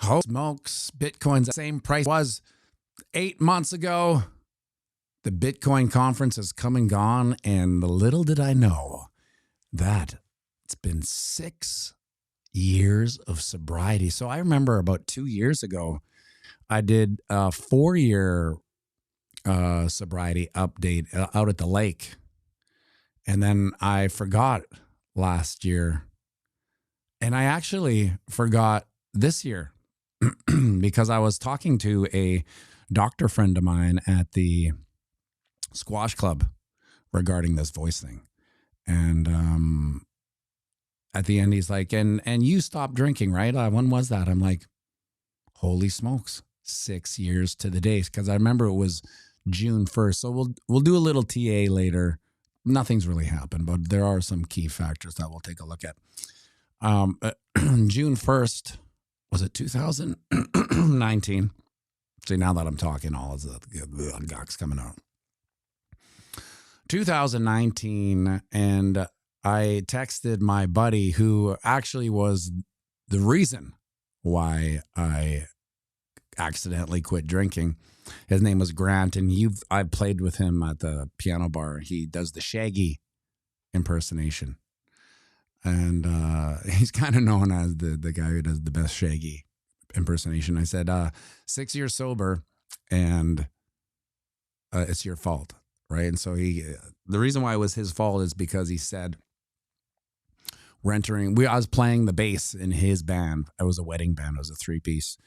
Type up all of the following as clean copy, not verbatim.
Holy smokes, Bitcoin's the same price it was 8 months ago. The Bitcoin conference has come and gone, and little did I know that it's been 6 years of sobriety. So I remember about 2 years ago, I did a 4-year sobriety update out at the lake. And then I forgot last year. And I actually forgot this year because I was talking to a doctor friend of mine at the squash club regarding this voice thing. And at the end, he's like, and you stopped drinking, right? When was that? I'm like, holy smokes, 6 years to the day. Because I remember it was June 1st. So we'll do a little TA later. Nothing's really happened, but there are some key factors that we'll take a look at. June 1st, was it 2019? See, now that I'm talking, all of the guck's coming out. 2019, and I texted my buddy who actually was the reason why I accidentally quit drinking. His name was Grant, and I've played with him at the piano bar. He does the Shaggy impersonation. And he's kind of known as the guy who does the best Shaggy impersonation. I said, 6 years sober, and it's your fault, right? And so the reason why it was his fault is because he said, I was playing the bass in his band. It was a wedding band. It was a 3-piece.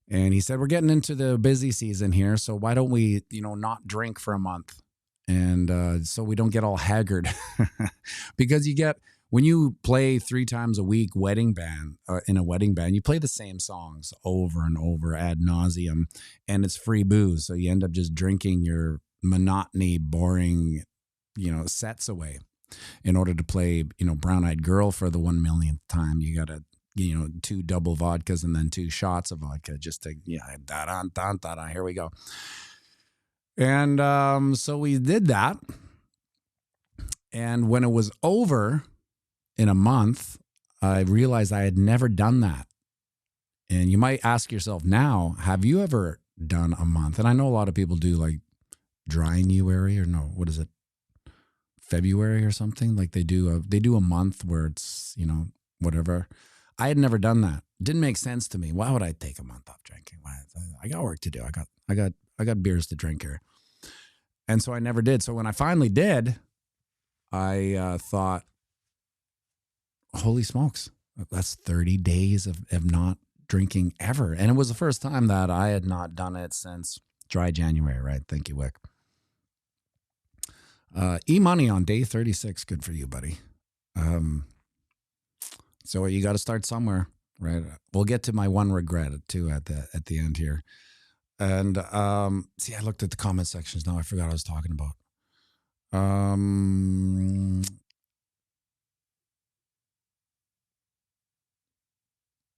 And he said, we're getting into the busy season here, so why don't we, not drink for a month? And so we don't get all haggard. Because when you play 3 times a week in a wedding band, you play the same songs over and over ad nauseum, and it's free booze. So you end up just drinking your monotony, boring, sets away. In order to play, Brown Eyed Girl for the 1 millionth time, you got to, 2 double vodkas and then 2 shots of vodka just to, here we go. And so we did that. And when it was over in a month, I realized I had never done that. And you might ask yourself now, have you ever done a month? And I know a lot of people do like dry-January, or no, what is it? February or something. Like they do a month where it's, whatever. I had never done that. It didn't make sense to me. Why would I take a month off drinking? I got work to do. I got beers to drink here. And so I never did. So when I finally did, I thought, holy smokes, that's 30 days of not drinking ever. And it was the first time that I had not done it since dry January, right? Thank you, Wick. E-money on day 36. Good for you, buddy. So you got to start somewhere, right? We'll get to my one regret too at the end here. And see, I looked at the comment sections now. I forgot what I was talking about.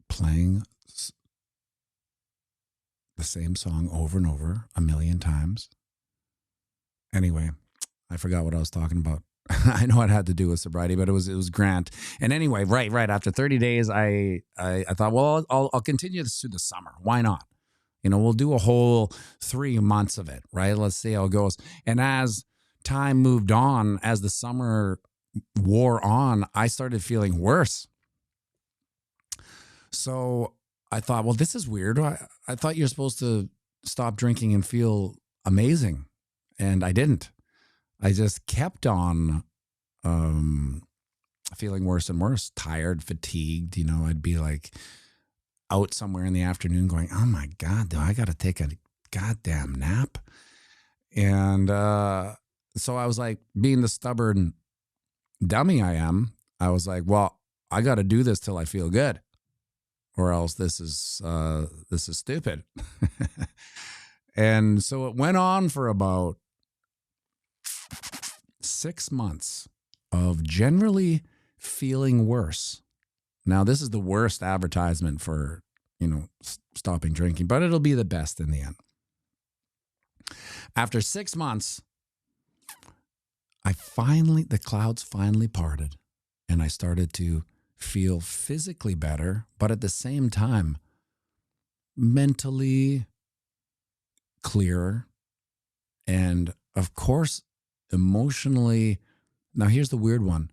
Playing the same song over and over 1 million times. Anyway, I forgot what I was talking about. I know it had to do with sobriety, but it was Grant. And anyway, right after 30 days, I thought, well, I'll continue this through the summer. Why not? We'll do a whole 3 months of it, right? Let's see how it goes. And as time moved on, as the summer wore on, I started feeling worse. So I thought, well, this is weird. I thought you're supposed to stop drinking and feel amazing. And I didn't. I just kept on feeling worse and worse, tired, fatigued. I'd be like out somewhere in the afternoon going, oh my God, I got to take a goddamn nap. And so I was like, being the stubborn dummy I am, I was like, well, I got to do this till I feel good, or else this is stupid. And so it went on for about 6 months of generally feeling worse. Now, this is the worst advertisement for, stopping drinking, but it'll be the best in the end. After 6 months, the clouds finally parted, and I started to feel physically better, but at the same time, mentally clearer, and of course, emotionally. Now, here's the weird one: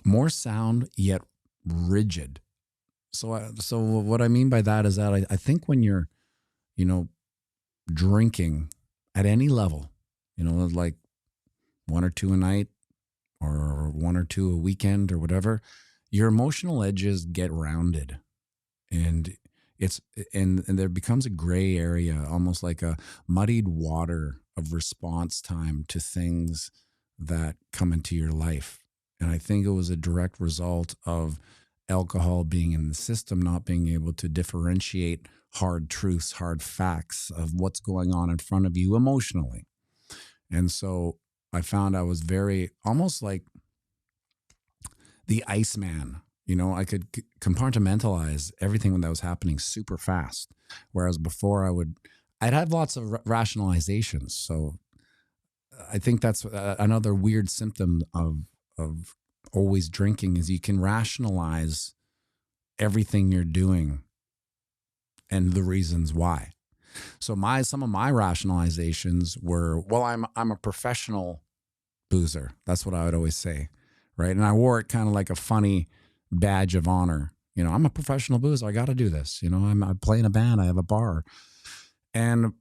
more sound, yet rigid. So what I mean by that is that I think when you're, you know, drinking at any level, you know, like one or two a night or one or two a weekend or whatever, your emotional edges get rounded, and it's and there becomes a gray area, almost like a muddied water of response time to things that come into your life. And I think it was a direct result of alcohol being in the system, not being able to differentiate hard truths, hard facts of what's going on in front of you emotionally. And so I found I was very almost like the Iceman. You know, I could compartmentalize everything that was happening super fast. Whereas before I'd have lots of rationalizations. So I think that's another weird symptom of always drinking is you can rationalize everything you're doing and the reasons why. So some of my rationalizations were, well, I'm a professional boozer. That's what I would always say, right? And I wore it kind of like a funny badge of honor. You know, I'm a professional boozer. I got to do this. You know, I play in a band. I have a bar. And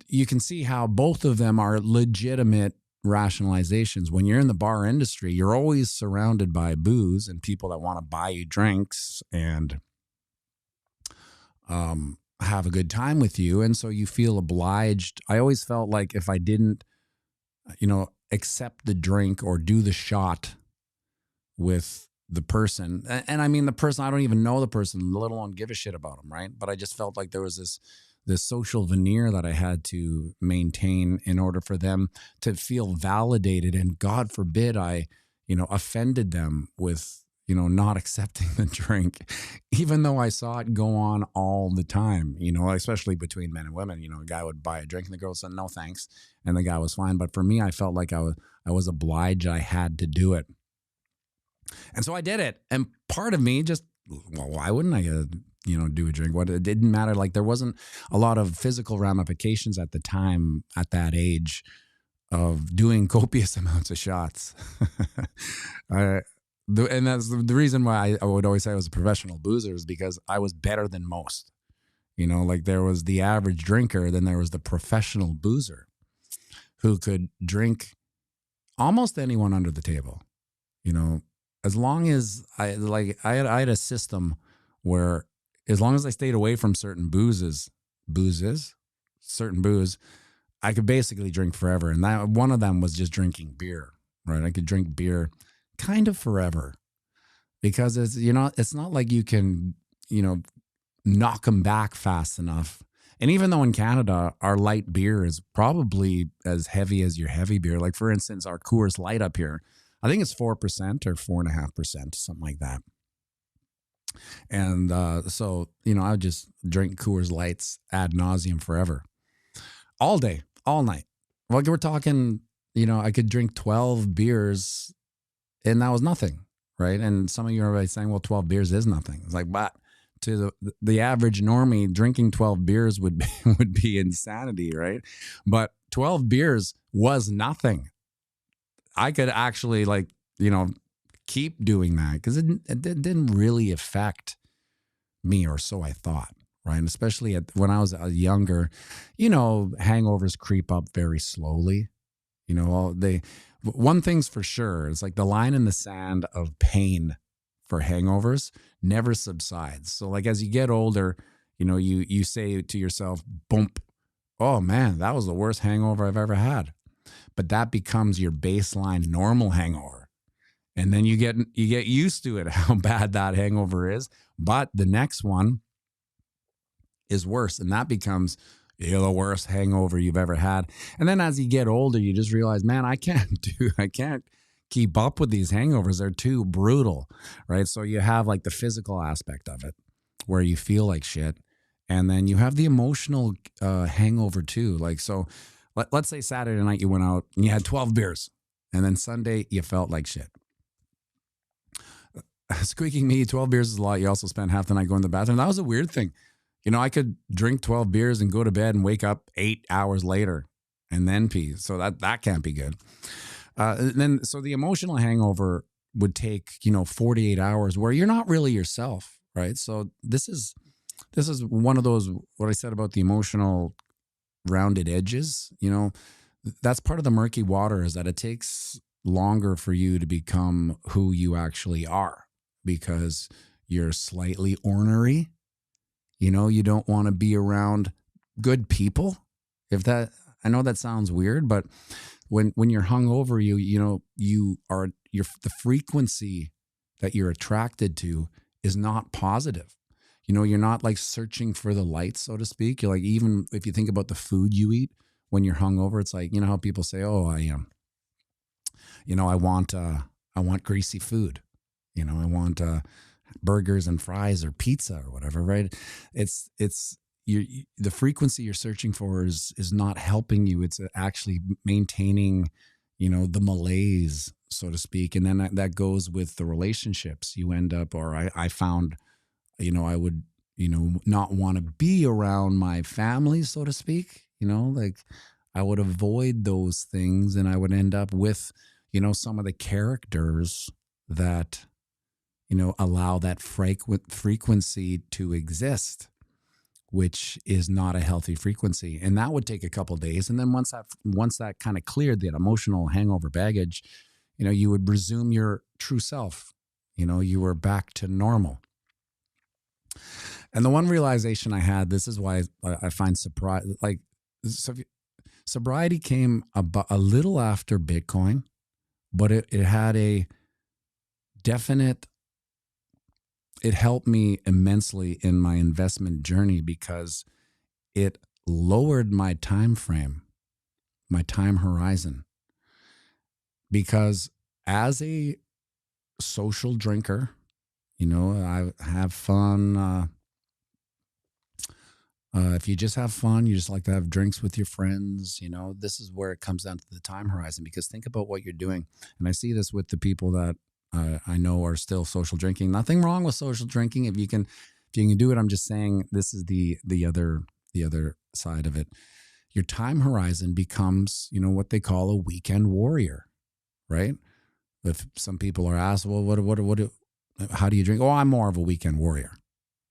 you can see how both of them are legitimate rationalizations. When you're in the bar industry, you're always surrounded by booze and people that want to buy you drinks and have a good time with you. And so you feel obliged. I always felt like if I didn't, you know, accept the drink or do the shot with the person, and I mean the person, I don't even know the person, let alone give a shit about them, right? But I just felt like there was this social veneer that I had to maintain in order for them to feel validated. And God forbid I, you know, offended them with, you know, not accepting the drink, even though I saw it go on all the time, you know, especially between men and women. You know, a guy would buy a drink and the girl said, no, thanks. And the guy was fine. But for me, I felt like I was obliged. I had to do it. And so I did it. And part of me just, well, why wouldn't I, you know, do a drink? What, it didn't matter. Like there wasn't a lot of physical ramifications at the time at that age of doing copious amounts of shots. And that's the reason why I would always say I was a professional boozer is because I was better than most. You know, like there was the average drinker, then there was the professional boozer who could drink almost anyone under the table. You know, as long as I had a system where as long as I stayed away from certain certain booze, I could basically drink forever. And that one of them was just drinking beer, right? I could drink beer kind of forever because it's, you know, it's not like you can, you know, knock them back fast enough. And even though in Canada, our light beer is probably as heavy as your heavy beer, like for instance, our Coors Light up here, I think it's 4% or 4.5%, something like that. And so, you know, I would just drink Coors Lights ad nauseum forever, all day, all night. Like we're talking, you know, I could drink 12 beers and that was nothing, right? And some of you are already saying, well, 12 beers is nothing. It's like, but to the average normie, drinking 12 beers would be insanity, right? But 12 beers was nothing. I could actually, like, you know, keep doing that because it didn't really affect me, or so I thought, right? And especially when I was younger, you know, hangovers creep up very slowly. You know, one thing's for sure, it's like the line in the sand of pain for hangovers never subsides. So like as you get older, you know, you say to yourself, bump, oh man, that was the worst hangover I've ever had. But that becomes your baseline normal hangover. And then you get used to it, how bad that hangover is. But the next one is worse. And that becomes the worst hangover you've ever had. And then as you get older, you just realize, man, I can't keep up with these hangovers. They're too brutal, right? So you have like the physical aspect of it where you feel like shit. And then you have the emotional hangover too. Like, so let's say Saturday night you went out and you had 12 beers, and then Sunday you felt like shit. Squeaking me, 12 beers is a lot. You also spent half the night going to the bathroom. That was a weird thing. You know, I could drink 12 beers and go to bed and wake up 8 hours later and then pee. So that can't be good. So the emotional hangover would take, 48 hours where you're not really yourself, right? So this is one of those, what I said about the emotional rounded edges, that's part of the murky water, is that it takes longer for you to become who you actually are because you're slightly ornery. You don't want to be around good people. I know that sounds weird, but when you're hungover, the frequency that you're attracted to is not positive. You're not like searching for the light, so to speak. You're like, even if you think about the food you eat when you're hungover, it's like, how people say, oh, I want greasy food. I want burgers and fries or pizza or whatever, right? It's the frequency you're searching for is not helping you. It's actually maintaining, the malaise, so to speak. And then that goes with the relationships you end up, or I found, I would, not want to be around my family, so to speak, like I would avoid those things, and I would end up with, some of the characters that, allow that frequency to exist, which is not a healthy frequency. And that would take a couple of days. And then once that kind of cleared, that emotional hangover baggage, you would resume your true self. You were back to normal. And the one realization I had, this is why I find sobriety came about a little after Bitcoin, but it had a definite, it helped me immensely in my investment journey because it lowered my time frame, my time horizon. Because as a social drinker, I have fun. If you just have fun, you just like to have drinks with your friends, this is where it comes down to the time horizon, because think about what you're doing. And I see this with the people that I know are still social drinking. Nothing wrong with social drinking. If you can do it, I'm just saying this is the other side of it. Your time horizon becomes, what they call a weekend warrior, right? If some people are asked, well, how do you drink? Oh, I'm more of a weekend warrior.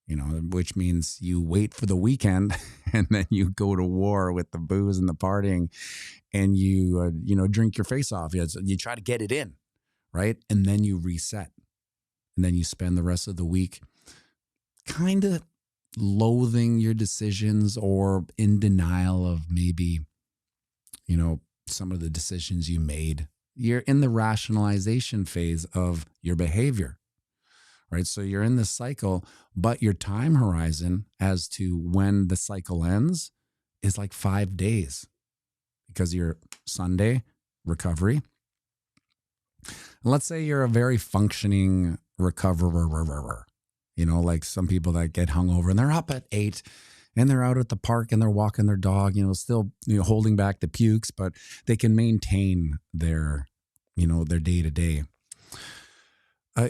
Which means you wait for the weekend and then you go to war with the booze and the partying, and you, drink your face off. You try to get it in, right? And then you reset. And then you spend the rest of the week kind of loathing your decisions or in denial of maybe, some of the decisions you made. You're in the rationalization phase of your behavior. Right. So you're in this cycle, but your time horizon as to when the cycle ends is like 5 days, because you're Sunday recovery. And let's say you're a very functioning recoverer, like some people that get hungover and they're up at 8 and they're out at the park and they're walking their dog, still, holding back the pukes, but they can maintain their, their day to day.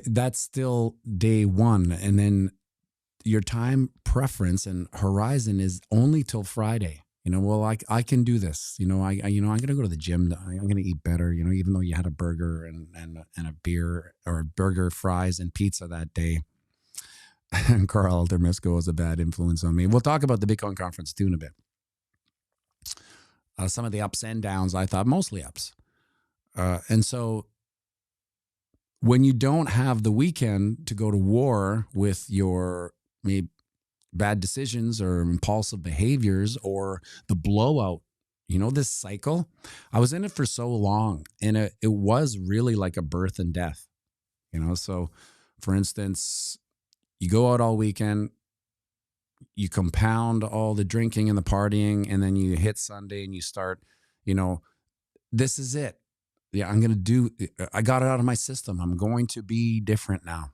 That's still day one. And then your time preference and horizon is only till Friday. Well, I can do this. I'm going to go to the gym. I'm going to eat better, even though you had a burger and a beer, or burger, fries, and pizza that day. And Carl Dermisco was a bad influence on me. We'll talk about the Bitcoin conference too in a bit. Some of the ups and downs, I thought mostly ups. And so when you don't have the weekend to go to war with your maybe bad decisions or impulsive behaviors or the blowout, this cycle, I was in it for so long, and it was really like a birth and death, So for instance, you go out all weekend, you compound all the drinking and the partying, and then you hit Sunday and you start, this is it. Yeah, I got it out of my system. I'm going to be different now.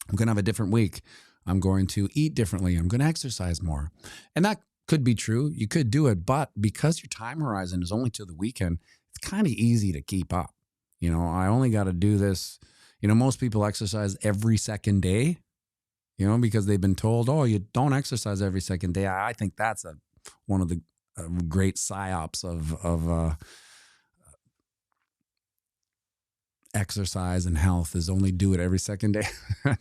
I'm going to have a different week. I'm going to eat differently. I'm going to exercise more. And that could be true. You could do it. But because your time horizon is only to the weekend, it's kind of easy to keep up. I only got to do this. Most people exercise every second day. because they've been told, oh, you don't exercise every second day. I think that's one of the great psyops of exercise and health is only do it every second day.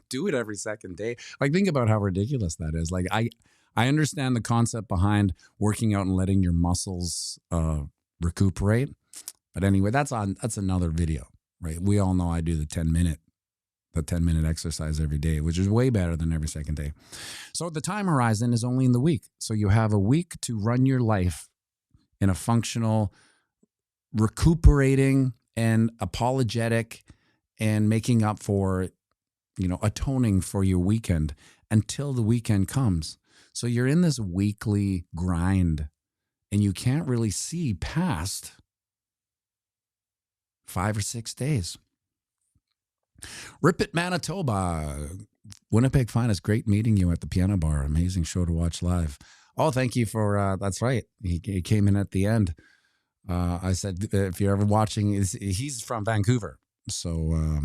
Do it every second day. Like, think about how ridiculous that is. Like, I understand the concept behind working out and letting your muscles recuperate. But anyway, that's another video, right? We all know I do the 10-minute exercise every day, which is way better than every second day. So the time horizon is only in the week. So you have a week to run your life in a functional, recuperating and apologetic and making up for, atoning for your weekend until the weekend comes. So you're in this weekly grind and you can't really see past 5 or 6 days. Rip It, Manitoba. Winnipeg Finest, great meeting you at the piano bar. Amazing show to watch live. Oh, thank you for, that's right. He came in at the end. I said, if you're ever watching, he's from Vancouver. So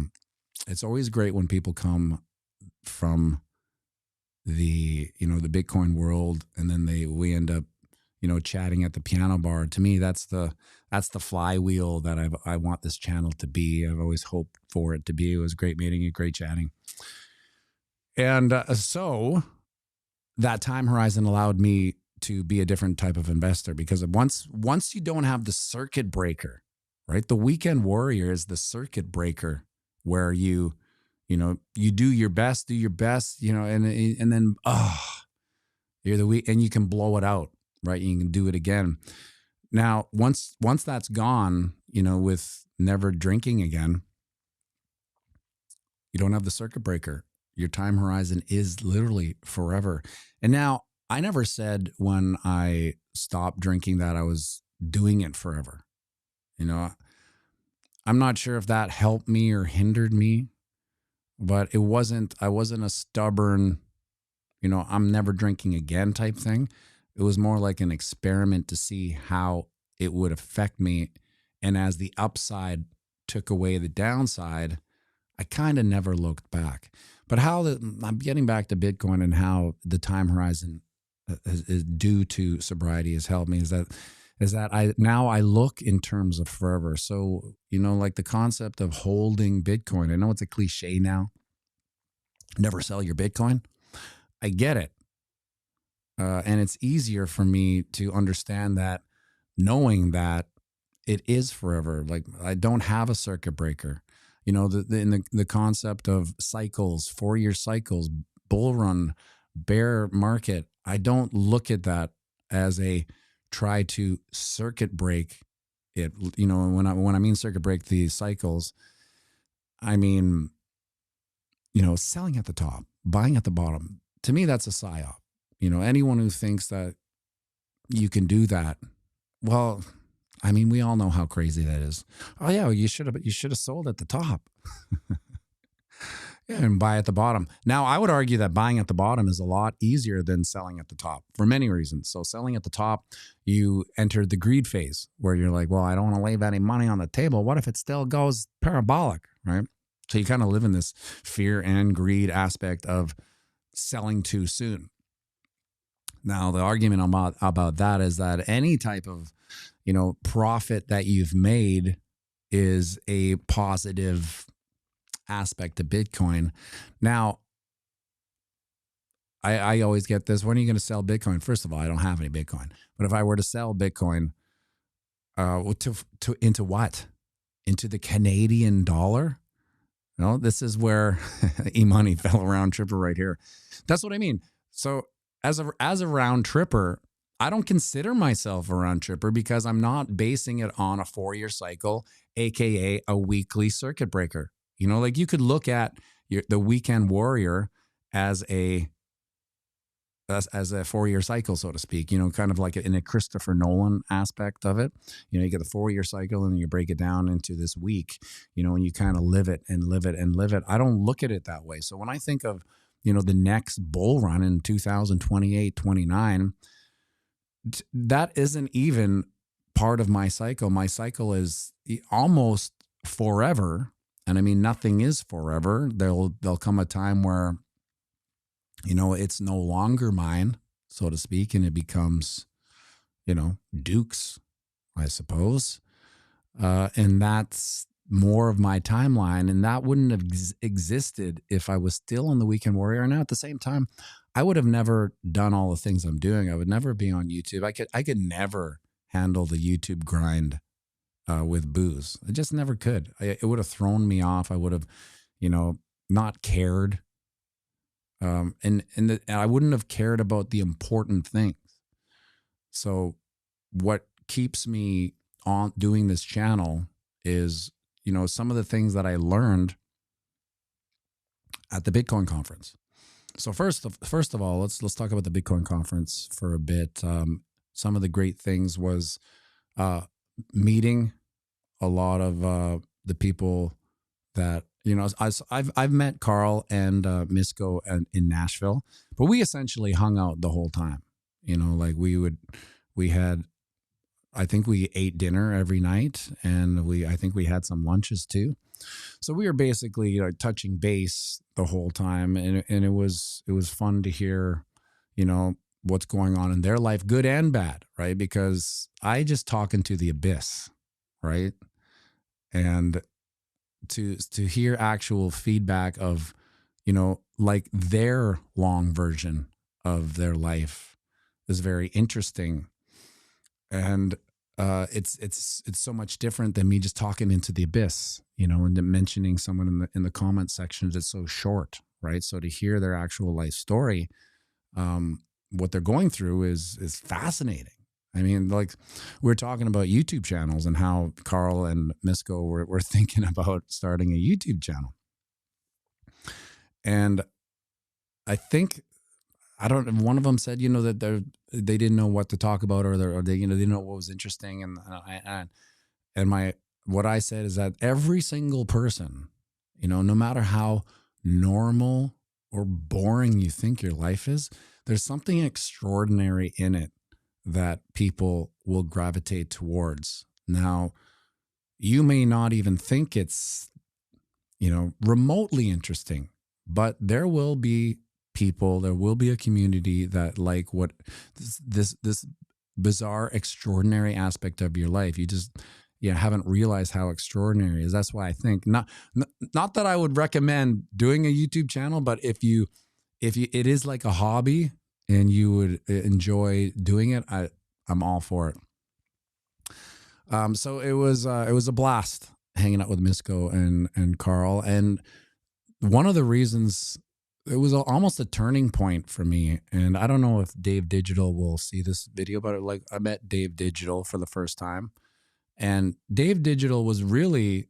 it's always great when people come from the Bitcoin world and then we end up, chatting at the piano bar. To me, that's the flywheel that I want this channel to be. I've always hoped for it to be. It was great meeting you, great chatting. And so that time horizon allowed me to be a different type of investor, because once you don't have the circuit breaker, right? The weekend warrior is the circuit breaker where you do your best, and then you're the week and you can blow it out, right? You can do it again. Now, once that's gone, with never drinking again, you don't have the circuit breaker. Your time horizon is literally forever. And now, I never said when I stopped drinking that I was doing it forever. I'm not sure if that helped me or hindered me, but I wasn't a stubborn, I'm never drinking again type thing. It was more like an experiment to see how it would affect me. And as the upside took away the downside, I kind of never looked back. But I'm getting back to Bitcoin and how the time horizon is due to sobriety has helped me is that I look in terms of forever. So, like the concept of holding Bitcoin, I know it's a cliche now, never sell your Bitcoin. I get it. And it's easier for me to understand that, knowing that it is forever. Like, I don't have a circuit breaker. The concept of cycles, 4-year cycles, bull run, bear market. I don't look at that as a try to circuit break it. When I mean circuit break the cycles, I mean, selling at the top, buying at the bottom. To me, that's a psyop. Anyone who thinks that you can do that, well, I mean, we all know how crazy that is. Oh yeah, you should have sold at the top. Yeah, and buy at the bottom. Now, I would argue that buying at the bottom is a lot easier than selling at the top for many reasons. So selling at the top, you enter the greed phase where you're like, well, I don't want to leave any money on the table. What if it still goes parabolic, right? So you kind of live in this fear and greed aspect of selling too soon. Now, the argument about that is that any type of, profit that you've made is a positive aspect of Bitcoin. Now, I always get this: when are you going to sell Bitcoin? First of all, I don't have any Bitcoin. But if I were to sell Bitcoin, into what? Into the Canadian dollar? This is where e-money fell around tripper right here. That's what I mean. So as a round tripper, I don't consider myself a round tripper because I'm not basing it on a 4-year cycle, aka a weekly circuit breaker. Like, you could look at the weekend warrior as a 4-year cycle, so to speak, kind of like in a Christopher Nolan aspect of it. You get the 4-year cycle and you break it down into this week, and you kind of live it and live it and live it. I don't look at it that way. So when I think of, the next bull run in 2028, 29, that isn't even part of my cycle. My cycle is almost forever. And I mean, nothing is forever. There'll come a time where it's no longer mine, so to speak, and it becomes, Duke's, I suppose. And that's more of my timeline. And that wouldn't have existed if I was still in the Weekend Warrior. And at the same time, I would have never done all the things I'm doing. I would never be on YouTube. I could never handle the YouTube grind with booze. I just never could. It would have thrown me off. I would have, not cared. And I wouldn't have cared about the important things. So what keeps me on doing this channel is, some of the things that I learned at the Bitcoin conference. So first of all, let's talk about the Bitcoin conference for a bit. Some of the great things was meeting a lot of the people that, I've met Carl and Misko in Nashville, but we essentially hung out the whole time. I think we ate dinner every night, and I think we had some lunches too. So we were basically touching base the whole time, and it was fun to hear, what's going on in their life, good and bad, right? Because I just talk into the abyss, right? And to hear actual feedback of, like their long version of their life is very interesting. And it's so much different than me just talking into the abyss, and then mentioning someone in the comment section that's so short, right? So to hear their actual life story, what they're going through is fascinating. I mean, like, we're talking about YouTube channels and how Carl and Misko were thinking about starting a YouTube channel. And I think, one of them said, that they didn't know what to talk about, or they didn't know what was interesting. And what I said is that every single person, no matter how normal or boring you think your life is, there's something extraordinary in it that people will gravitate towards. Now, you may not even think it's, remotely interesting, but there will be people, there will be a community that like what this bizarre, extraordinary aspect of your life. You just haven't realized how extraordinary it is. That's why I think not that I would recommend doing a YouTube channel, but if you it is like a hobby and you would enjoy doing it, I'm all for it. So it was a blast hanging out with Misko and Carl. And one of the reasons, it was almost a turning point for me. And I don't know if Dave Digital will see this video, but I met Dave Digital for the first time. And Dave Digital was really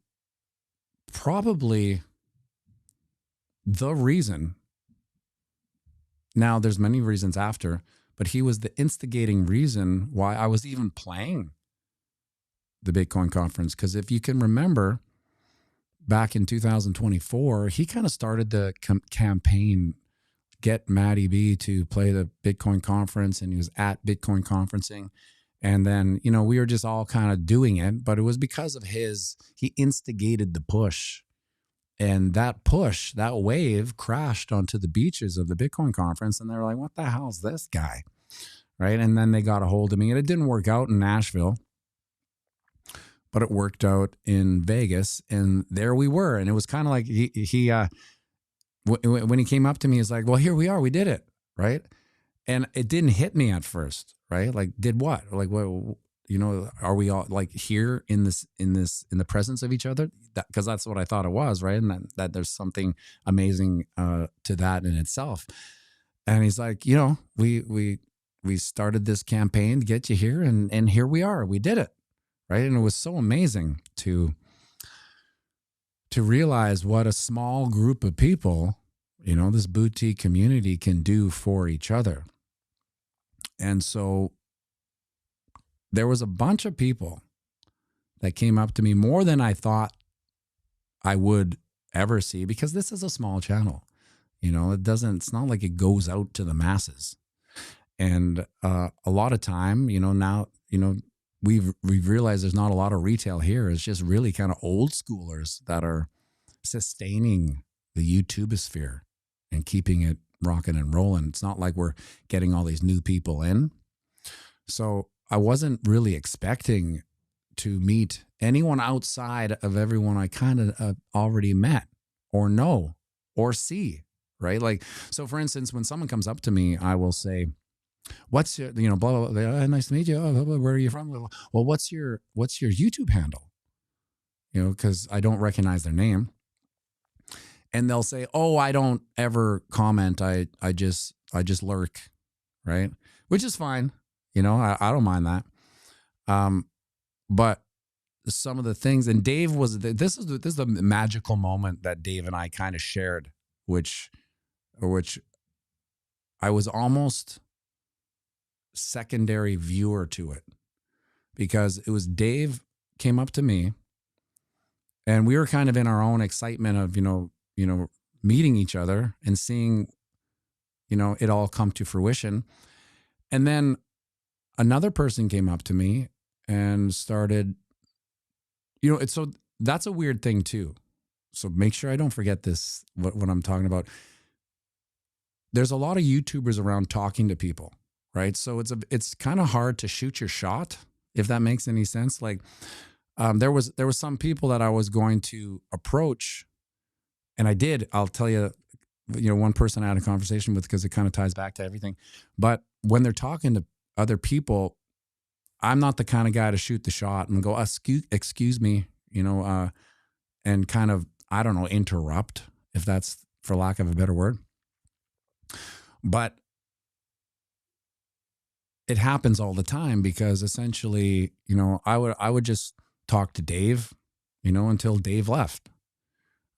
probably the reason. Now, there's many reasons after, but he was the instigating reason why I was even playing the Bitcoin conference. Because if you can remember, back in 2024, he kind of started the campaign, get Matty B to play the Bitcoin conference, and he was at Bitcoin conferencing. And then, we were just all kind of doing it, but it was because of he instigated the push. And that push, that wave crashed onto the beaches of the Bitcoin conference. And they were like, what the hell is this guy? Right. And then they got a hold of me, and it didn't work out in Nashville, but it worked out in Vegas. And there we were. And it was kind of like when he came up to me, he's like, well, here we are. We did it. Right. And it didn't hit me at first. Right. Like, did what? Like, what? Are we all like here in the presence of each other? Because that's what I thought it was, right? And that there's something amazing to that in itself. And he's like, we started this campaign to get you here, and here we are. We did it, right? And it was so amazing to realize what a small group of people, this boutique community can do for each other. And so there was a bunch of people that came up to me, more than I thought I would ever see, because this is a small channel. It's not like it goes out to the masses. And a lot of time, now, we've realized there's not a lot of retail here. It's just really kind of old schoolers that are sustaining the YouTubeosphere and keeping it rocking and rolling. It's not like we're getting all these new people in. So I wasn't really expecting to meet anyone outside of everyone I kind of already met or know or see, right? Like, so for instance, when someone comes up to me, I will say, what's your, blah, blah, blah, nice to meet you. Oh, blah, blah, where are you from? Well, what's your YouTube handle? Because I don't recognize their name. And they'll say, oh, I don't ever comment. I just lurk, right? Which is fine. I don't mind that. But some of the things, and Dave was, this is the magical moment that Dave and I kind of shared, which I was almost secondary viewer to it, because it was Dave came up to me and we were kind of in our own excitement of, meeting each other and seeing, it all come to fruition. And then another person came up to me and started, so that's a weird thing too. So make sure I don't forget this, what I'm talking about. There's a lot of YouTubers around talking to people, right? So it's kind of hard to shoot your shot, if that makes any sense. Like, there was some people that I was going to approach, and I did. I'll tell you, one person I had a conversation with, because it kind of ties back to everything. But when they're talking to other people, I'm not the kind of guy to shoot the shot and go, excuse me, and kind of, I don't know, interrupt, if that's for lack of a better word. But it happens all the time, because essentially, I would just talk to Dave, until Dave left,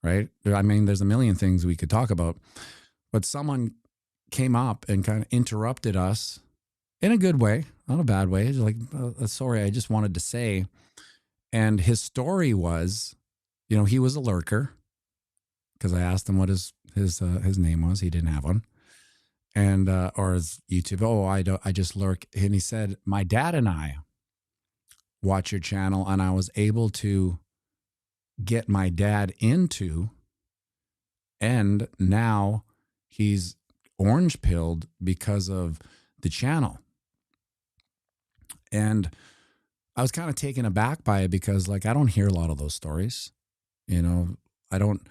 right? I mean, there's a million things we could talk about, but someone came up and kind of interrupted us in a good way, not a bad way. Like, sorry, I just wanted to say. And his story was, he was a lurker, because I asked him what his name was. He didn't have one. And, or his YouTube. Oh, I just lurk. And he said, my dad and I watch your channel, and I was able to get my dad into, and now he's orange pilled because of the channel. And I was kind of taken aback by it, because like, I don't hear a lot of those stories. I don't,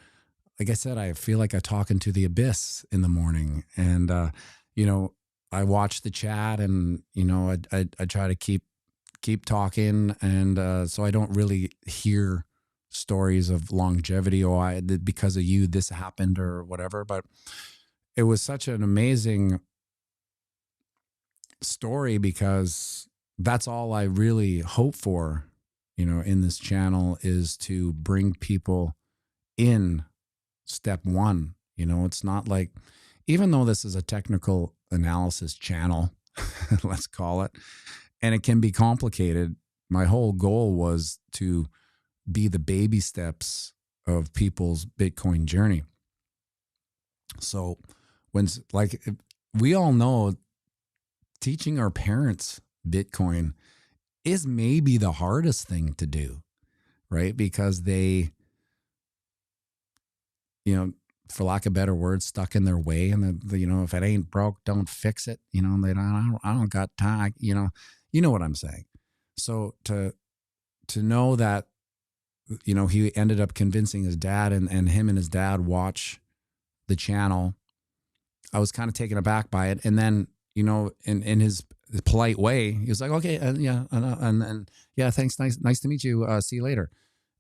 like I said, I feel like I talk into the abyss in the morning, and, I watch the chat, and, I try to keep talking. And, so I don't really hear stories of longevity, or because of you, this happened or whatever. But it was such an amazing story, because that's all I really hope for, in this channel, is to bring people in step one. It's not like, even though this is a technical analysis channel, let's call it, and it can be complicated, my whole goal was to be the baby steps of people's Bitcoin journey. So we all know, teaching our parents Bitcoin is maybe the hardest thing to do, right? Because they, for lack of better words, stuck in their way. And if it ain't broke, don't fix it. They don't, I don't got time. You know what I'm saying? So to know that, he ended up convincing his dad, and him and his dad watch the channel, I was kind of taken aback by it. And then, in his polite way, he was like, okay, yeah. And yeah, thanks. Nice to meet you. See you later.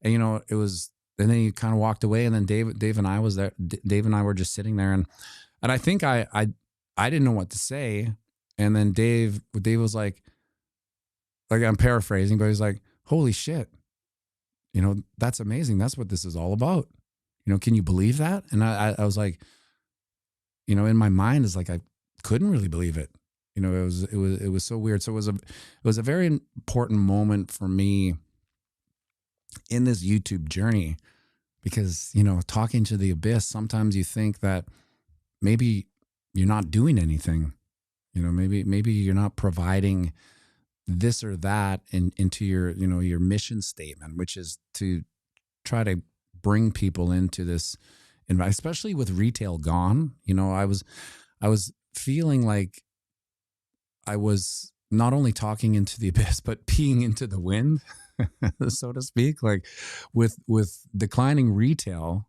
And, it was, and then he kind of walked away, and then Dave and I was there. Dave and I were just sitting there, and I think I didn't know what to say. And then Dave was like I'm paraphrasing, but he's like, holy shit, that's amazing. That's what this is all about. Can you believe that? And I was like, in my mind, is like, I couldn't really believe it. It was so weird. So it was a very important moment for me in this YouTube journey, because, talking to the abyss, sometimes you think that maybe you're not doing anything, maybe you're not providing this or that into your, your mission statement, which is to try to bring people into this and especially with retail gone, you know, I was feeling like I was not only talking into the abyss, but peeing into the wind, so to speak. Like with declining retail,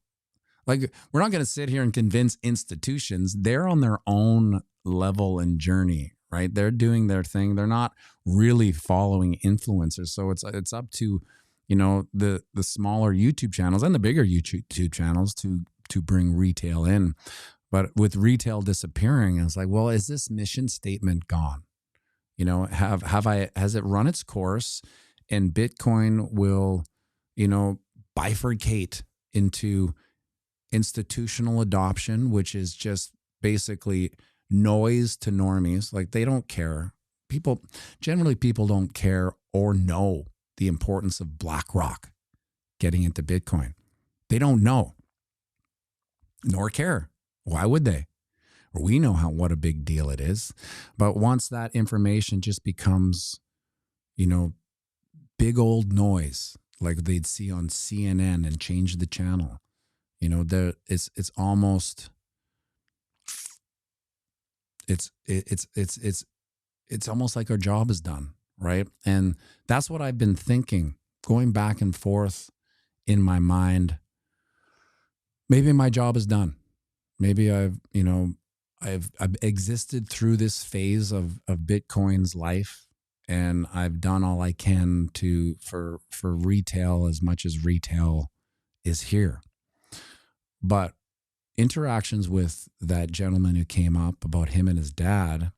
like we're not going to sit here and convince institutions. They're on their own level and journey, right? They're doing their thing. They're not really following influencers. So it's up to, you know, the smaller YouTube channels and the bigger YouTube channels to bring retail in. But with retail disappearing, I was like, well, is this mission statement gone? You know, has it run its course, and Bitcoin will, you know, bifurcate into institutional adoption, which is just basically noise to normies. Like they don't care. People don't care or know the importance of BlackRock getting into Bitcoin. They don't know nor care. Why would they? We know what a big deal it is. But once that information just becomes, you know, big old noise, like they'd see on CNN and change the channel, you know, it's almost, it's almost like our job is done, right? And that's what I've been thinking, going back and forth in my mind. Maybe my job is done. Maybe I've existed through this phase of Bitcoin's life, and I've done all I can for retail, as much as retail is here. But interactions with that gentleman who came up about him and his dad,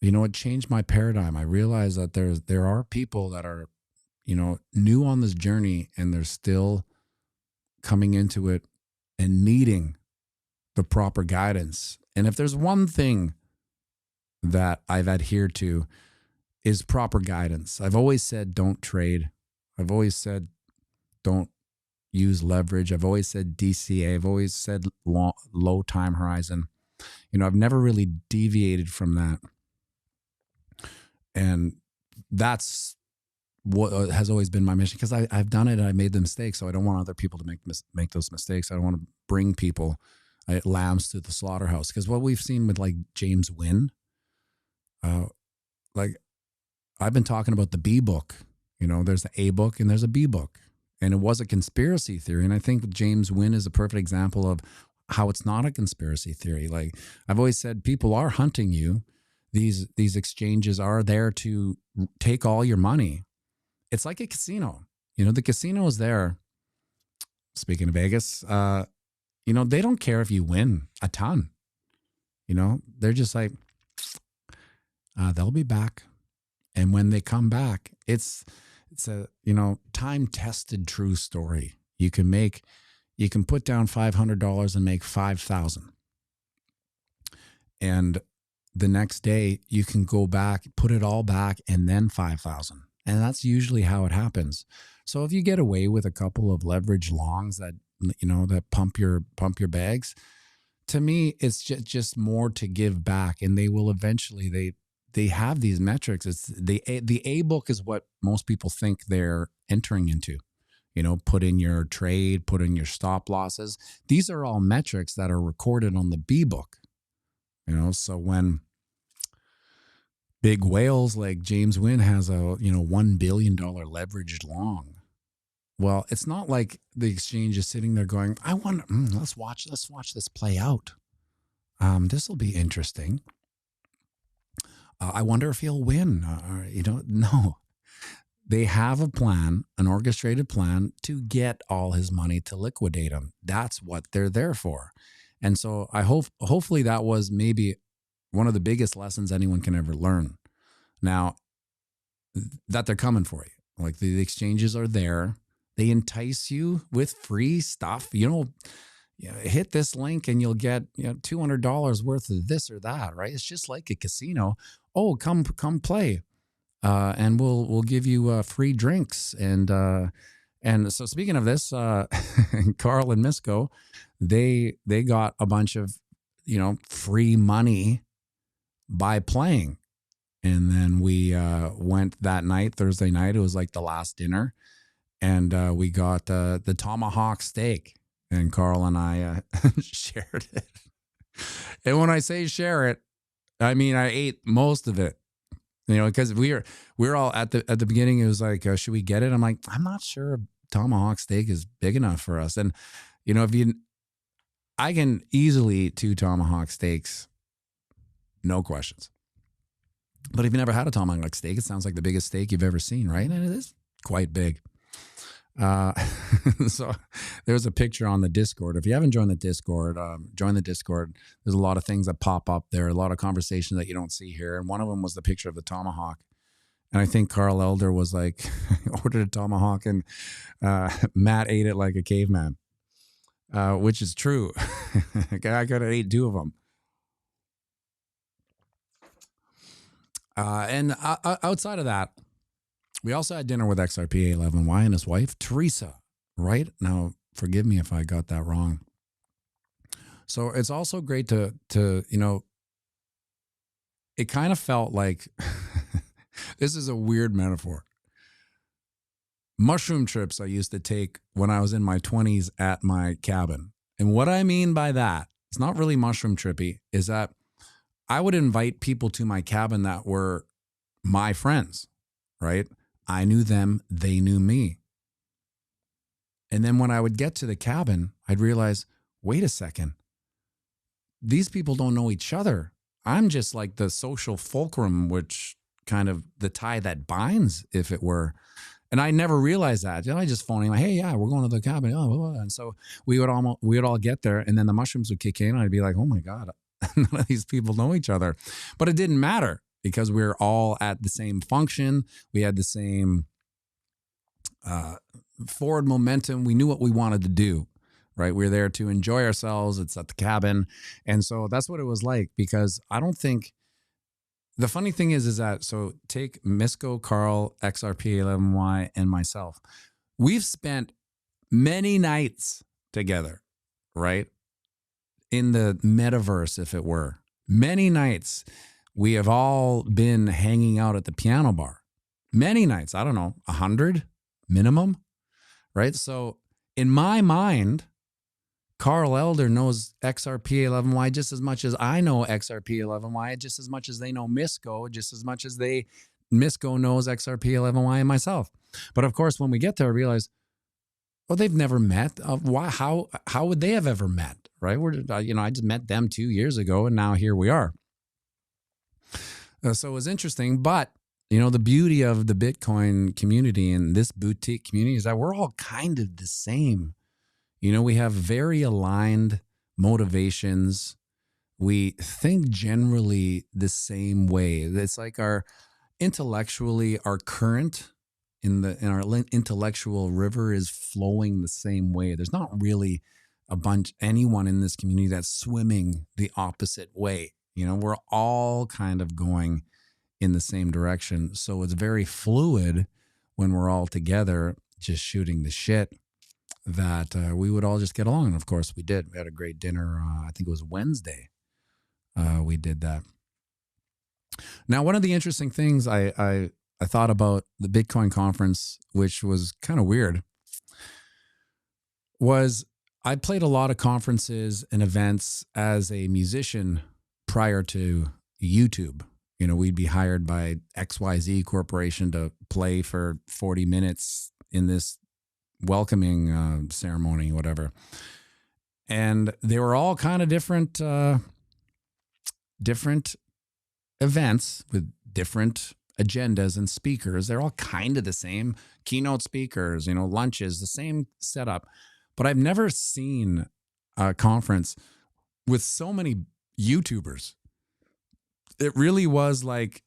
you know, it changed my paradigm. I realized that there are people that are, you know, new on this journey, and they're still coming into it and needing the proper guidance. And if there's one thing that I've adhered to, is proper guidance. I've always said don't trade. I've always said don't use leverage. I've always said DCA. I've always said low time horizon. You know, I've never really deviated from that. And that's what has always been my mission, because I've done it and I made the mistake. So I don't want other people to make those mistakes. I don't want to bring people lambs to the slaughterhouse, because what we've seen with like James Wynn, like I've been talking about the B book, you know, there's the A book and there's a B book, and it was a conspiracy theory. And I think James Wynn is a perfect example of how it's not a conspiracy theory. Like I've always said, people are hunting you. These exchanges are there to take all your money. It's like a casino, you know, the casino is there. Speaking of Vegas, you know, they don't care if you win a ton. You know, they're just like, they'll be back. And when they come back, it's a, you know, time-tested true story. You can put down $500 and make $5,000. And the next day you can go back, put it all back, and then 5,000. And that's usually how it happens. So if you get away with a couple of leverage longs that, you know, that pump your bags, to me, it's just more to give back. And they will eventually, they have these metrics. It's the A book is what most people think they're entering into. You know, put in your trade, put in your stop losses. These are all metrics that are recorded on the B book. You know, so when big whales like James Wynn has a, you know, $1 billion leveraged long, well, it's not like the exchange is sitting there going, I wonder, let's watch this play out. This will be interesting. I wonder if he'll win. You know, no. They have a plan, an orchestrated plan to get all his money to liquidate him. That's what they're there for. And so I hopefully that was maybe one of the biggest lessons anyone can ever learn. Now, that they're coming for you. Like the exchanges are there. They entice you with free stuff. You know, hit this link and you'll get, you know, $200 worth of this or that, right? It's just like a casino. Oh, come play, and we'll give you free drinks. And so speaking of this, Carl and Misco, they got a bunch of, you know, free money by playing. And then we went that night, Thursday night. It was like the last dinner. And we got the tomahawk steak. and Carl and I shared it. And when I say share it, I mean I ate most of it. You know, because we're all at the beginning. It was like, should we get it? I'm like, I'm not sure tomahawk steak is big enough for us. And you know, I can easily eat 2 tomahawk steaks, no questions. But if you never had a tomahawk steak, it sounds like the biggest steak you've ever seen, right? And it is quite big. So there's a picture on the Discord. If you haven't joined the Discord, join the Discord. There's a lot of things that pop up there, a lot of conversation that you don't see here. And one of them was the picture of the tomahawk. And I think Carl Elder was like, ordered a tomahawk and Matt ate it like a caveman, which is true. I could have ate 2 of them. And outside of that, we also had dinner with XRP11Y and his wife, Teresa, right? Now, forgive me if I got that wrong. So it's also great to you know, it kind of felt like, this is a weird metaphor. Mushroom trips I used to take when I was in my 20s at my cabin. And what I mean by that, it's not really mushroom trippy, is that I would invite people to my cabin that were my friends, right? I knew them, they knew me. And then when I would get to the cabin, I'd realize, wait a second, these people don't know each other. I'm just like the social fulcrum, which kind of the tie that binds, if it were. And I never realized that. You know, I just phoned him, hey, yeah, we're going to the cabin. Oh, blah, blah. And so we would all get there, and then the mushrooms would kick in, and I'd be like, oh my God, none of these people know each other. But it didn't matter because we were all at the same function. We had the same forward momentum. We knew what we wanted to do, right? We were there to enjoy ourselves. It's at the cabin. And so that's what it was like, because I don't think, the funny thing is that, so take Misko, Carl, XRP11Y, and myself. We've spent many nights together, right? In the metaverse, if it were. Many nights we have all been hanging out at the piano bar. Many nights, I don't know, 100 minimum, right? So in my mind, Carl Elder knows XRP11Y just as much as I know XRP11Y, just as much as they know Misko, just as much as Misko knows XRP11Y and myself. But of course, when we get there, I realize, well, they've never met. Why? How would they have ever met? Right? I just met them 2 years ago, and now here we are. So it was interesting, but the beauty of the Bitcoin community and this boutique community is that we're all kind of the same. We have very aligned motivations. We think generally the same way. It's like our current in our intellectual river is flowing the same way. There's not really anyone in this community that's swimming the opposite way. We're all kind of going in the same direction. So it's very fluid when we're all together, just shooting the shit, that we would all just get along. And of course we did. We had a great dinner. I think it was Wednesday. We did that. Now, one of the interesting things I thought about the Bitcoin conference, which was kind of weird, was I played a lot of conferences and events as a musician prior to YouTube. We'd be hired by XYZ Corporation to play for 40 minutes in this welcoming ceremony, whatever. And they were all kind of different events with different agendas and speakers. They're all kind of the same. Keynote speakers, lunches, the same setup. But I've never seen a conference with so many YouTubers. It really was like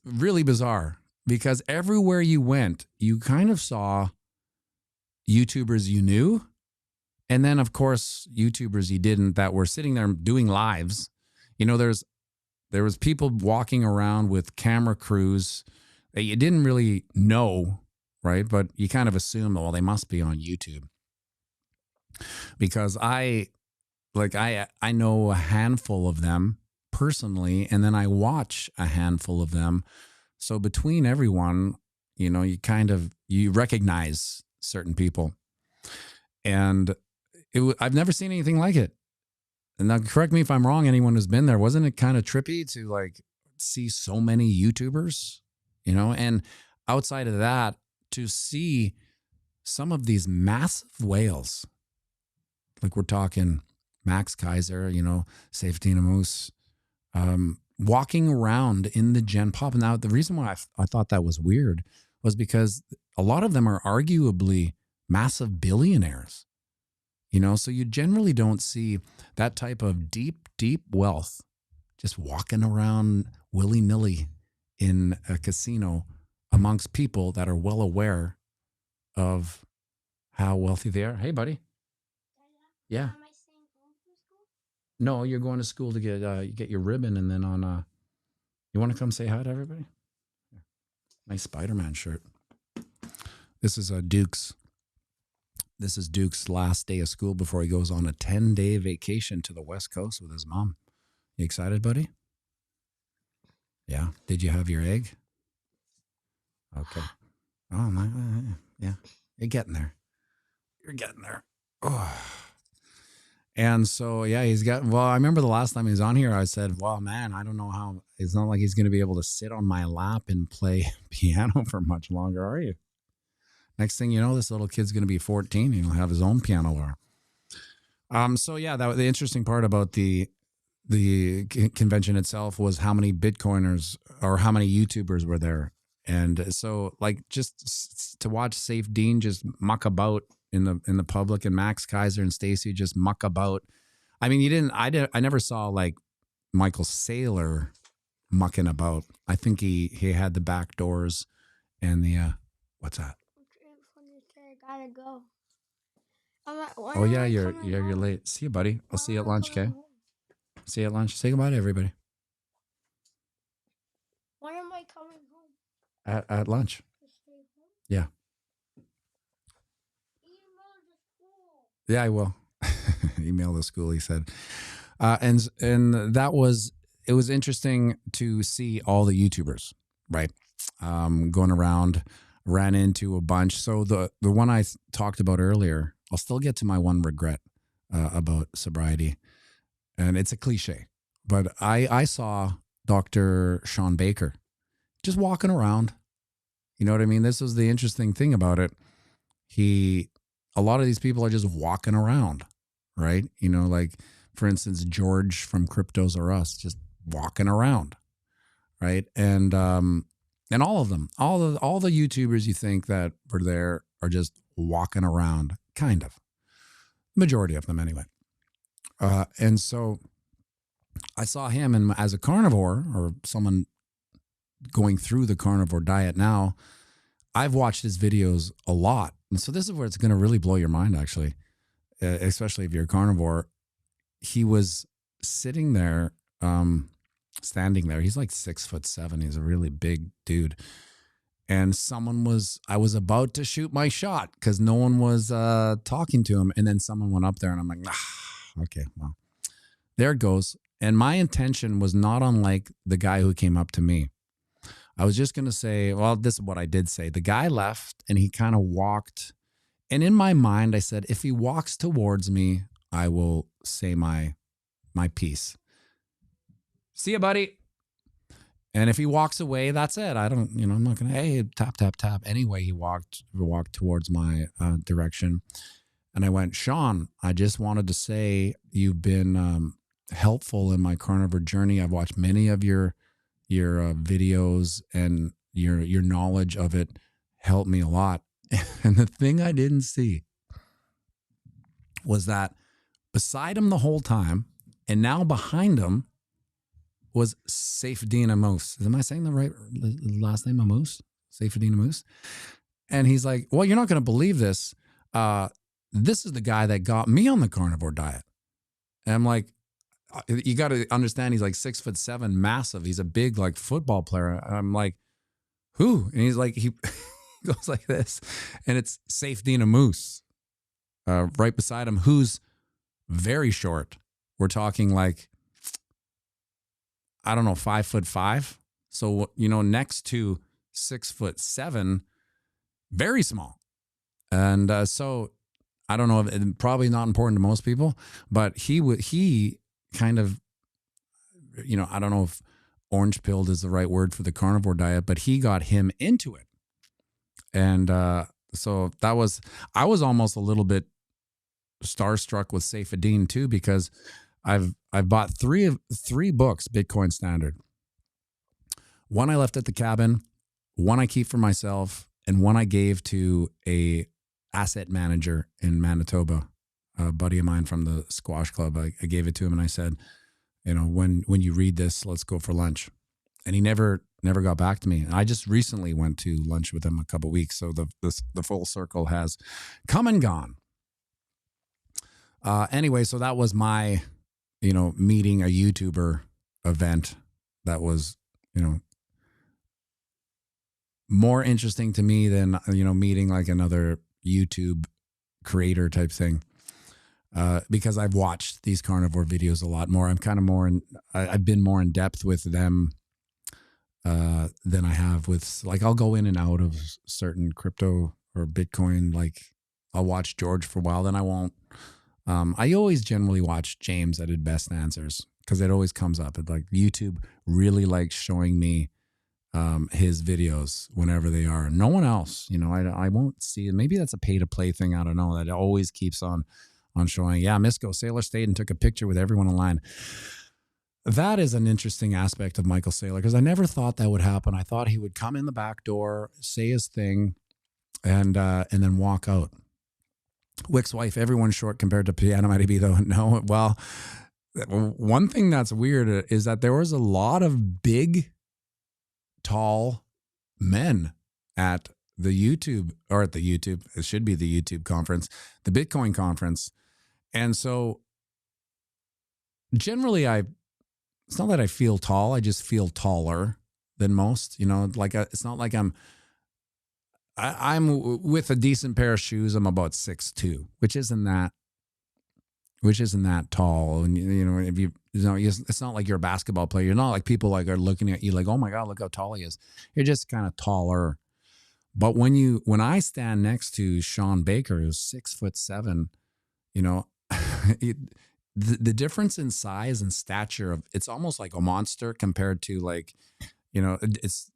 really bizarre, because everywhere you went, you kind of saw YouTubers you knew. And then, of course, YouTubers you didn't, that were sitting there doing lives. There was people walking around with camera crews that you didn't really know, right? But you kind of assume, well, they must be on YouTube. Because I know a handful of them personally, and then I watch a handful of them. So between everyone, you recognize certain people. And I've never seen anything like it. And now correct me if I'm wrong, anyone who's been there, wasn't it kind of trippy to like see so many YouTubers, you know? And outside of that, to see some of these massive whales, like we're talking Max Kaiser, you know, Safety Moose, walking around in the Gen Pop. Now, the reason why I thought that was weird was because a lot of them are arguably massive billionaires, you know, so you generally don't see that type of deep, deep wealth just walking around willy-nilly in a casino amongst people that are well aware of how wealthy they are. Hey, buddy. Yeah. Am I staying home from school? No, you're going to school to get your ribbon, and then on you want to come say hi to everybody? Nice Spider-Man shirt. This is Duke's. This is Duke's last day of school before he goes on a 10-day vacation to the West Coast with his mom. You excited, buddy? Yeah. Did you have your egg? Okay. Oh my. Yeah. You're getting there. You're getting there. Oh. And so, yeah, he's got, well, I remember the last time he was on here, I said, well, man, I don't know how, it's not like he's going to be able to sit on my lap and play piano for much longer, are you? Next thing you know, this little kid's going to be 14 and he'll have his own piano bar. So yeah, the interesting part about the convention itself was how many Bitcoiners or how many YouTubers were there. And so like just to watch Safe Dean just muck about in the public, and Max Kaiser and Stacy just muck about. I mean, I never saw like Michael Saylor mucking about. I think he had the back doors and the what's that? I gotta go. Oh yeah, you're late. See you, buddy. I'll see you at lunch, okay? See you at lunch. Say goodbye to everybody. When am I coming home? At lunch. Yeah. Email the school. Yeah, I will. Email the school, he said. And that was, it was interesting to see all the YouTubers, right? Going around, ran into a bunch. So the one I talked about earlier, I'll still get to my one regret about sobriety. And it's a cliche, but I saw Dr. Sean Baker just walking around. You know what I mean? This was the interesting thing about it. A lot of these people are just walking around, right? You know, like for instance, George from Cryptos R Us, just walking around, right? And all of them, all the YouTubers you think that were there are just walking around, kind of. Majority of them anyway. And so I saw him, and as a carnivore or someone going through the carnivore diet now, I've watched his videos a lot. And so this is where it's going to really blow your mind, actually, especially if you're a carnivore. He was sitting there, standing there. He's like 6'7". He's a really big dude. And I was about to shoot my shot because no one was talking to him. And then someone went up there and I'm like, okay, well, there it goes. And my intention was not unlike the guy who came up to me. I was just going to say, well, this is what I did say. The guy left and he kind of walked. And in my mind, I said, if he walks towards me, I will say my piece. See you, buddy. And if he walks away, that's it. I don't, I'm not going to, hey, tap, tap, tap. Anyway, he walked towards my direction. And I went, Sean, I just wanted to say you've been helpful in my carnivore journey. I've watched many of your videos, and your knowledge of it helped me a lot. And the thing I didn't see was that beside him the whole time, and now behind him, was Saifedean Amos. Am I saying the right last name, Amos? Saifedean Amos. And he's like, well, you're not going to believe this. This is the guy that got me on the carnivore diet. And I'm like, you got to understand, he's like 6'7", massive. He's a big like football player. I'm like, who? And he's like, he goes like this, and it's Saifedean Amos right beside him, who's very short. We're talking like, I don't know, 5'5". So, next to 6'7", very small. And so I don't know if probably not important to most people, but he kind of, you know, I don't know if orange pilled is the right word for the carnivore diet, but he got him into it. And so I was almost a little bit starstruck with Saifedean too, because I've bought three books, Bitcoin Standard. One I left at the cabin, one I keep for myself, and one I gave to a asset manager in Manitoba, a buddy of mine from the squash club. I gave it to him and I said, you know, when you read this, let's go for lunch. And he never got back to me. I just recently went to lunch with him a couple of weeks, so the full circle has come and gone. Anyway, so that was my, you know, meeting a YouTuber event that was, you know, more interesting to me than, you know, meeting like another YouTube creator type thing. Because I've watched these carnivore videos a lot more. I'm kind of more I've been more in depth with them than I have with, like, I'll go in and out of certain crypto or Bitcoin. Like, I'll watch George for a while, then I won't. I always generally watch James that did Best Answers, because it always comes up. It, like, YouTube really likes showing me his videos whenever they are. No one else, you know, I won't see it. Maybe that's a pay to play thing. I don't know. That always keeps on showing. Yeah, Misko Saylor stayed and took a picture with everyone online. That is an interesting aspect of Michael Saylor, because I never thought that would happen. I thought he would come in the back door, say his thing, and then walk out. Wick's wife, everyone's short compared to pianomattyb, though. No, well, one thing that's weird is that there was a lot of big, tall men at the YouTube, it should be the YouTube conference, the Bitcoin conference. And so generally it's not that I feel tall, I just feel taller than most, you know, like it's not like I'm with a decent pair of shoes, I'm about 6'2", which isn't that tall. And you know, if you know, it's not like you're a basketball player. You're not like people like are looking at you like, oh my God, look how tall he is. You're just kind of taller. But when I stand next to Sean Baker, who's 6'7", you know, the difference in size and stature of, it's almost like a monster compared to, like, you know, it's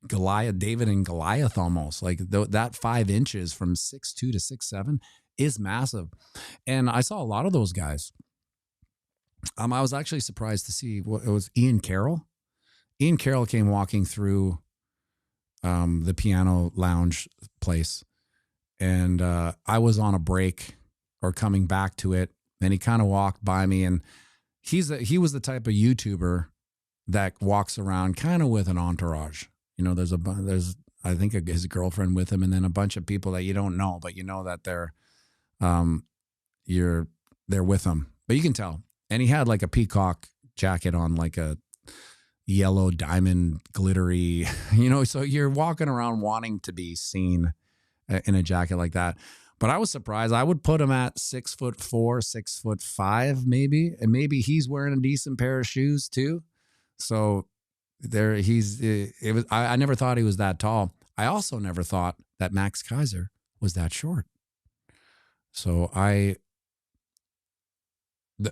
Goliath, David and Goliath almost. Like that 5 inches from 6'2" to 6'7" is massive. And I saw a lot of those guys. I was actually surprised to see it was Ian Carroll. Ian Carroll came walking through the piano lounge place, and I was on a break or coming back to it, and he kind of walked by me, and he was the type of YouTuber that walks around kind of with an entourage. You know, there's I think his girlfriend with him, and then a bunch of people that you don't know, but you know that they're with him, but you can tell. And he had like a peacock jacket on, like a yellow diamond glittery, you know, so you're walking around wanting to be seen in a jacket like that. But I was surprised. I would put him at 6'4", 6'5", maybe. And maybe he's wearing a decent pair of shoes too. So I never thought he was that tall. I also never thought that Max Kaiser was that short. So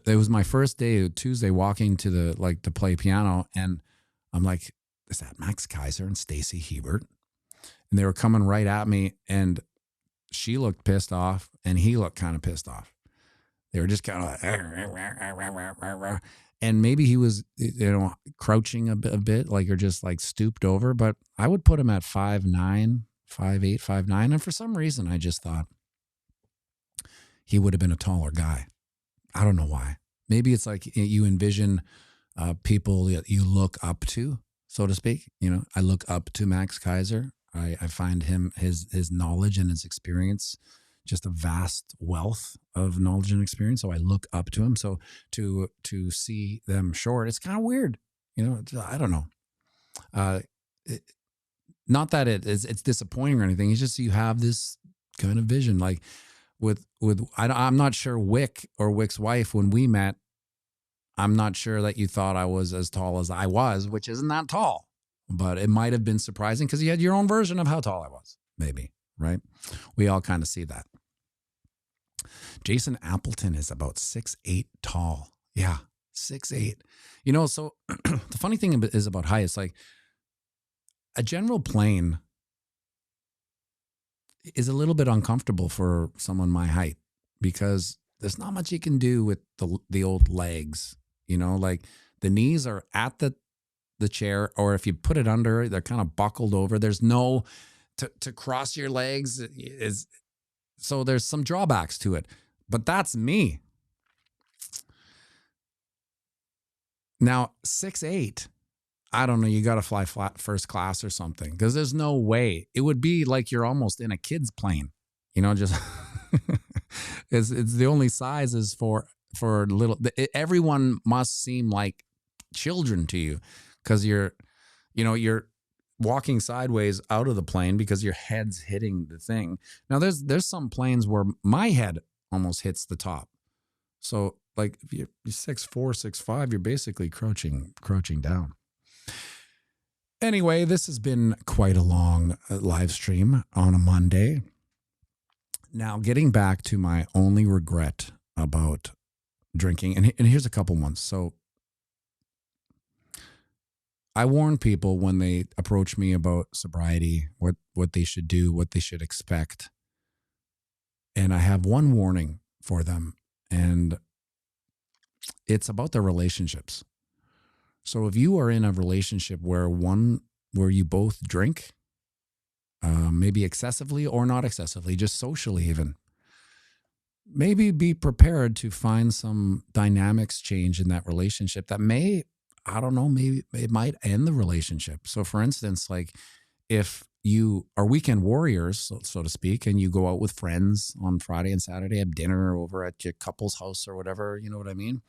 it was my first day, Tuesday, walking to to play piano. And I'm like, is that Max Kaiser and Stacy Hebert? And they were coming right at me, and she looked pissed off and he looked kind of pissed off. They were just kind of like, and maybe he was, you know, crouching a bit, like, or just like stooped over. But I would put him at 5'9", 5'8", 5'9". And for some reason, I just thought he would have been a taller guy. I don't know why. Maybe it's like you envision people that you look up to, so to speak. You know, I look up to Max Kaiser. I find his knowledge and his experience just a vast wealth of knowledge and experience. So I look up to him. So to see them short, it's kind of weird. You know, I don't know. Not that it's disappointing or anything. It's just you have this kind of vision, like. I'm not sure Wick or Wick's wife, when we met, I'm not sure that you thought I was as tall as I was, which isn't that tall, but it might have been surprising because you had your own version of how tall I was, maybe, right? We all kind of see that. Jason Appleton is about 6'8" tall. Yeah, 6'8". You know, so the funny thing is about height, it's like a general plane is a little bit uncomfortable for someone my height because there's not much you can do with the old legs. You know, like the knees are at the chair, or if you put it under, they're kind of buckled over. There's no to cross your legs is so there's some drawbacks to it. But that's me. Now, 6'8", I don't know, you got to fly flat first class or something, because there's no way. It would be like you're almost in a kid's plane, you know, just it's the only sizes for little, everyone must seem like children to you because you're walking sideways out of the plane because your head's hitting the thing. Now there's some planes where my head almost hits the top. So like if you're 6'4", 6'5", you're basically crouching down. Anyway, this has been quite a long live stream on a Monday. Now, getting back to my only regret about drinking, and here's a couple ones. So I warn people when they approach me about sobriety, what they should do, what they should expect. And I have one warning for them, and it's about their relationships. So if you are in a relationship where you both drink, maybe excessively or not excessively, just socially even, maybe be prepared to find some dynamics change in that relationship that may, I don't know, maybe it might end the relationship. So for instance, like if you are weekend warriors, so to speak, and you go out with friends on Friday and Saturday, have dinner over at your couple's house or whatever, you know what I mean?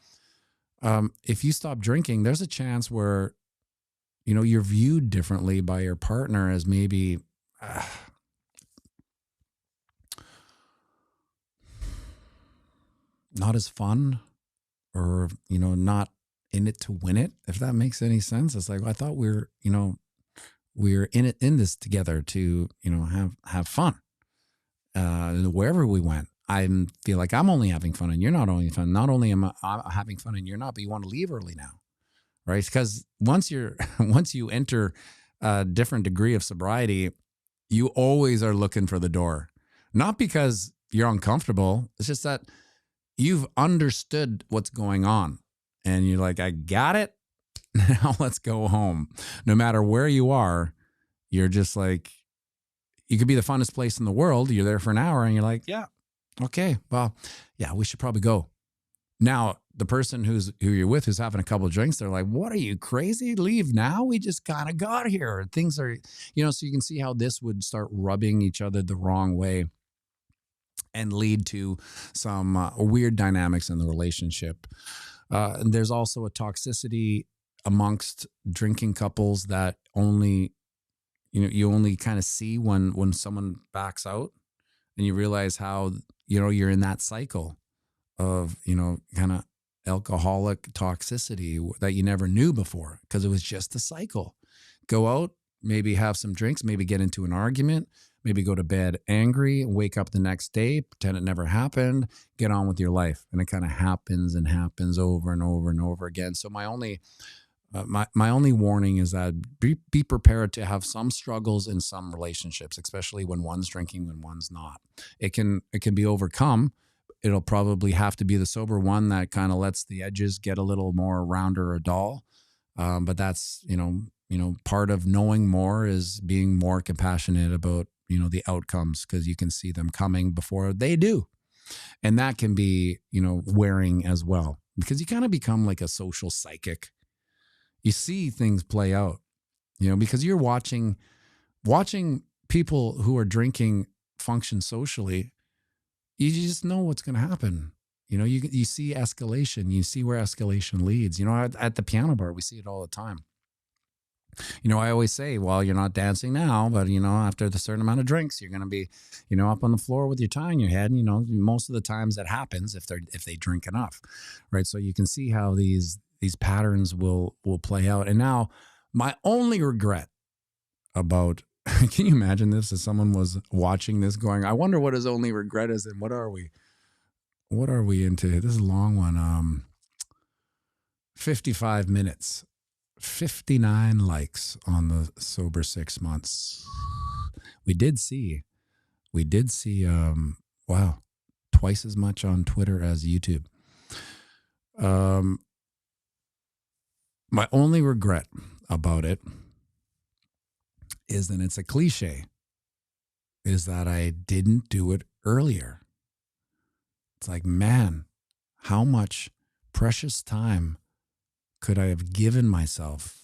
If you stop drinking, there's a chance where, you know, you're viewed differently by your partner as maybe not as fun, or, you know, not in it to win it, if that makes any sense. It's like, I thought we're in this together to, you know, have fun. Wherever we went, I feel like I'm only having fun and you're not only fun. Not only am I having fun and you're not, but you want to leave early now, right? Because once you enter a different degree of sobriety, you always are looking for the door. Not because you're uncomfortable. It's just that you've understood what's going on. And you're like, I got it. Now let's go home. No matter where you are, you're just like, you could be the funnest place in the world. You're there for an hour and you're like, yeah, okay, well, yeah, we should probably go. Now, the person who you're with, who's having a couple of drinks, they're like, what, are you crazy? Leave now? We just kind of got here. Things are, you know, so you can see how this would start rubbing each other the wrong way and lead to some weird dynamics in the relationship. And there's also a toxicity amongst drinking couples that only, you know, you only kind of see when someone backs out, and you realize how, you know, you're in that cycle of, you know, kind of alcoholic toxicity that you never knew before because it was just a cycle. Go out, maybe have some drinks, maybe get into an argument, maybe go to bed angry, wake up the next day, pretend it never happened, get on with your life. And it kind of happens and happens over and over and over again. So my only warning is that be prepared to have some struggles in some relationships, especially when one's drinking, when one's not. It can be overcome. It'll probably have to be the sober one that kind of lets the edges get a little more rounder or dull. But that's, you know, part of knowing more is being more compassionate about, you know, the outcomes, because you can see them coming before they do. And that can be, you know, wearing as well, because you kind of become like a social psychic. You see things play out, you know, because you're watching people who are drinking function socially. You just know what's going to happen. You know, you see escalation. You see where escalation leads. You know, at the piano bar, we see it all the time. You know, I always say, well, you're not dancing now, but, you know, after the certain amount of drinks, you're going to be, you know, up on the floor with your tie in your head. And, you know, most of the times that happens if they drink enough, right? So you can see how these patterns will play out. And now my only regret about, can you imagine this, if someone was watching this going, I wonder what his only regret is and what are we? what are we into? This is a long one. 55 minutes, 59 likes on the sober 6 months. We did see, wow, twice as much on Twitter as YouTube. My only regret about it is, and it's a cliche, is that I didn't do it earlier. It's like, man, how much precious time could I have given myself,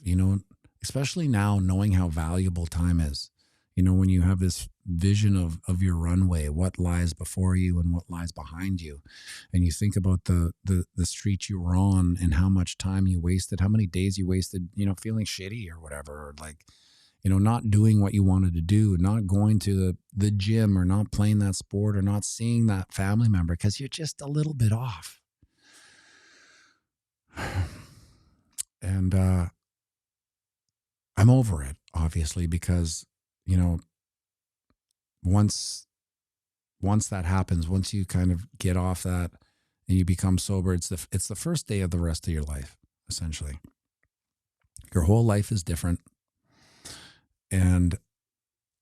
especially now knowing how valuable time is. When you have this vision of your runway, what lies before you and what lies behind you, and you think about the street you were on and how much time you wasted, how many days you wasted, feeling shitty or whatever, or like, not doing what you wanted to do, not going to the gym, or not playing that sport, or not seeing that family member because you're just a little bit off. And I'm over it, obviously, because, once that happens, once you kind of get off that and you become sober, it's the first day of the rest of your life, essentially. Your whole life is different, and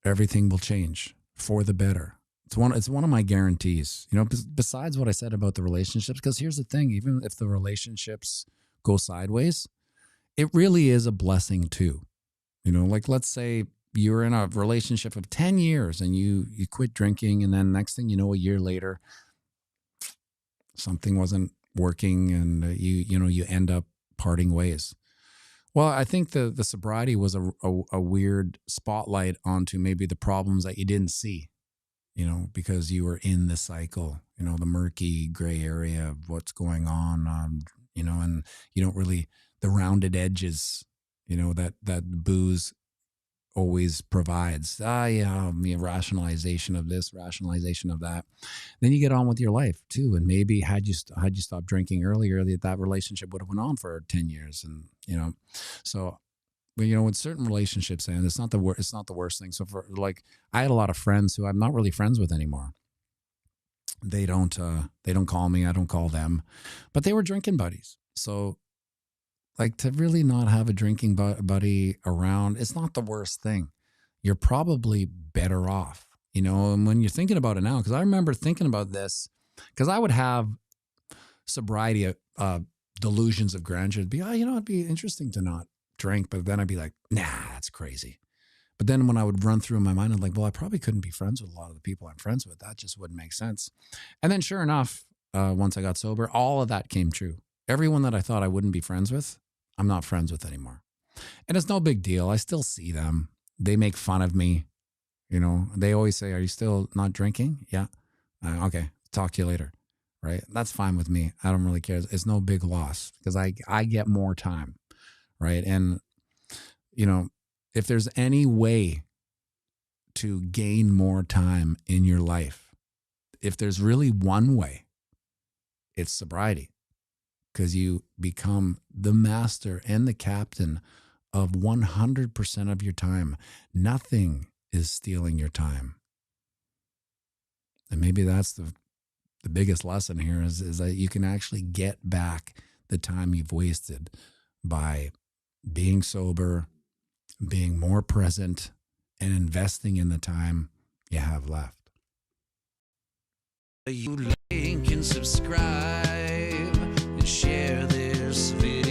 everything will change for the better. It's one of my guarantees, besides what I said about the relationships, because here's the thing, even if the relationships go sideways, it really is a blessing too. Like, let's say you're in a relationship of 10 years and you quit drinking, and then next thing you know, a year later, something wasn't working, and you end up parting ways. Well, I think the sobriety was a weird spotlight onto maybe the problems that you didn't see, because you were in the cycle, the murky gray area of what's going on, and you don't really, the rounded edges, that booze always provides. Rationalization of this, rationalization of that. Then you get on with your life too. And maybe had you stopped drinking earlier, that relationship would have went on for 10 years. And, so, but when certain relationships end, it's not the worst thing. So for, like, I had a lot of friends who I'm not really friends with anymore. They don't call me. I don't call them, but they were drinking buddies. So, like, to really not have a drinking buddy around, it's not the worst thing. You're probably better off, and when you're thinking about it now, because I remember thinking about this, because I would have sobriety delusions of grandeur. It'd be, it'd be interesting to not drink, but then I'd be like, nah, that's crazy. But then when I would run through in my mind, I'm like, well, I probably couldn't be friends with a lot of the people I'm friends with. That just wouldn't make sense. And then sure enough, once I got sober, all of that came true. Everyone that I thought I wouldn't be friends with, I'm not friends with anymore. And it's no big deal. I still see them. They make fun of me. They always say, are you still not drinking? Yeah. Okay. Talk to you later. Right. That's fine with me. I don't really care. It's no big loss because I get more time. Right. And, if there's any way to gain more time in your life, if there's really one way, it's sobriety. Because you become the master and the captain of 100% of your time. Nothing is stealing your time. And maybe that's the biggest lesson here is that you can actually get back the time you've wasted by being sober, being more present, and investing in the time you have left. You like and subscribe and share this video.